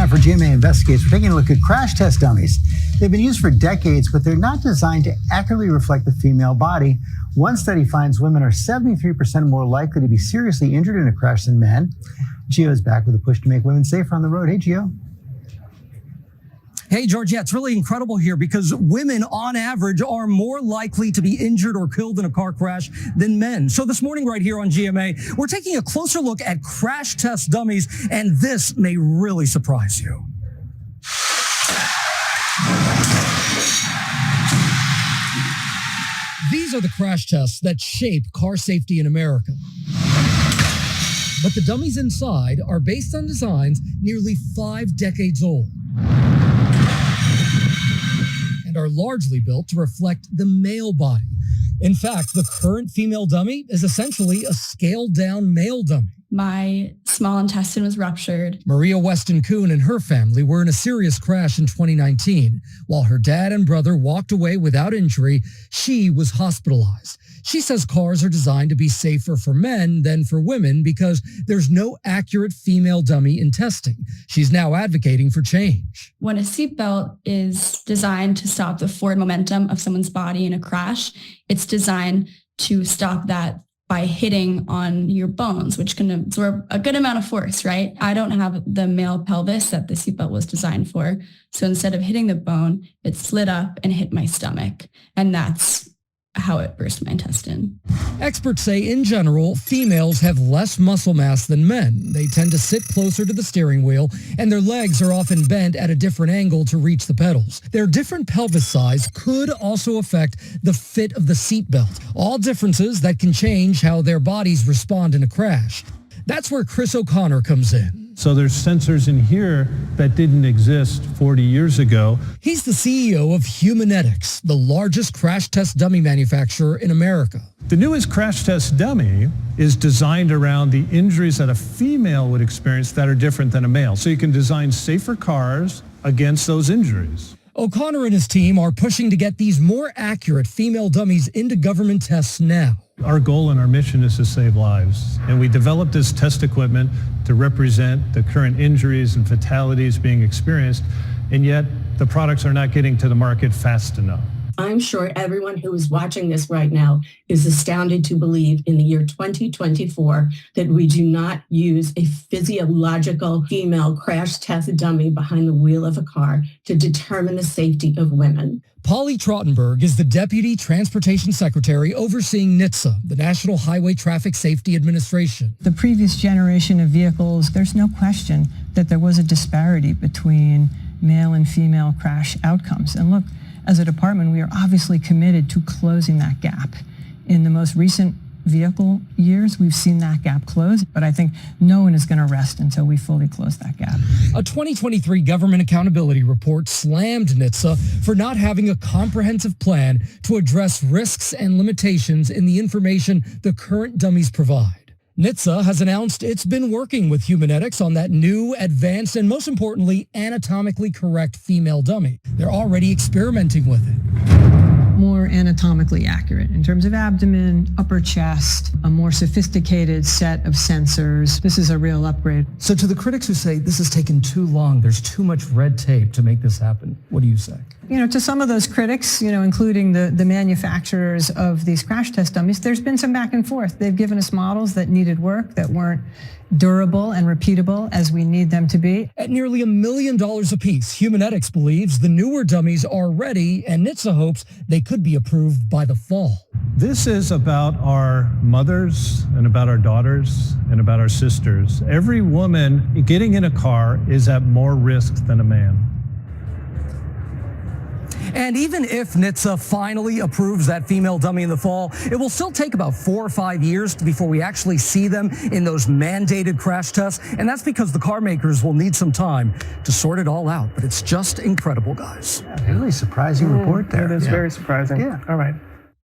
time for GMA Investigates. We're taking a look at crash test dummies. They've been used for decades, but they're not designed to accurately reflect the female body. One study finds women are 73% more likely to be seriously injured in a crash than men. Gio is back with a push to make women safer on the road. Hey, Gio. Hey, George, yeah, it's really incredible here because women, on average, are more likely to be injured or killed in a car crash than men. So this morning right here on GMA, we're taking a closer look at crash test dummies, and this may really surprise you. These are the crash tests that shape car safety in America. But the dummies inside are based on designs nearly 5 decades old, are largely built to reflect the male body. In fact, the current female dummy is essentially a scaled-down male dummy. My small intestine was ruptured. Maria Weston-Kuhn and her family were in a serious crash in 2019. While her dad and brother walked away without injury, she was hospitalized. She says cars are designed to be safer for men than for women because there's no accurate female dummy in testing. She's now advocating for change. When a seatbelt is designed to stop the forward momentum of someone's body in a crash, it's designed to stop that by hitting on your bones, which can absorb a good amount of force, right? I don't have the male pelvis that the seatbelt was designed for. So instead of hitting the bone, it slid up and hit my stomach. And that's how it burst my intestine. Experts say, in general, females have less muscle mass than men. They tend to sit closer to the steering wheel, and their legs are often bent at a different angle to reach the pedals. Their different pelvis size could also affect the fit of the seatbelt, all differences that can change how their bodies respond in a crash. That's where Chris O'Connor comes in. So there's sensors in here that didn't exist 40 years ago. He's the CEO of Humanetics, the largest crash test dummy manufacturer in America. The newest crash test dummy is designed around the injuries that a female would experience that are different than a male. So you can design safer cars against those injuries. O'Connor and his team are pushing to get these more accurate female dummies into government tests now. Our goal and our mission is to save lives. And we developed this test equipment to represent the current injuries and fatalities being experienced, and yet the products are not getting to the market fast enough. I'm sure everyone who is watching this right now is astounded to believe in the year 2024 that we do not use a physiological female crash test dummy behind the wheel of a car to determine the safety of women. Polly Trottenberg is the Deputy Transportation Secretary overseeing NHTSA, the National Highway Traffic Safety Administration. The previous generation of vehicles, there's no question that there was a disparity between male and female crash outcomes. And look, as a department, we are obviously committed to closing that gap. In the most recent vehicle years, we've seen that gap close, but I think no one is going to rest until we fully close that gap. A 2023 government accountability report slammed NHTSA for not having a comprehensive plan to address risks and limitations in the information the current dummies provide. NHTSA has announced it's been working with Humanetics on that new, advanced, and most importantly, anatomically correct female dummy. They're already experimenting with it. More anatomically accurate in terms of abdomen, upper chest, a more sophisticated set of sensors. This is a real upgrade. So to the critics who say this has taken too long, there's too much red tape to make this happen, what do you say? You know, to some of those critics, including the manufacturers of these crash test dummies, there's been some back and forth. They've given us models that needed work, that weren't durable and repeatable as we need them to be. At nearly $1 million apiece, Humanetics believes the newer dummies are ready, and NHTSA hopes they could be approved by the fall. This is about our mothers and about our daughters and about our sisters. Every woman getting in a car is at more risk than a man. And even if NHTSA finally approves that female dummy in the fall, it will still take about 4 or 5 years before we actually see them in those mandated crash tests. And that's because the car makers will need some time to sort it all out. But it's just incredible, guys. Really surprising report there. It is very surprising. Yeah. All right.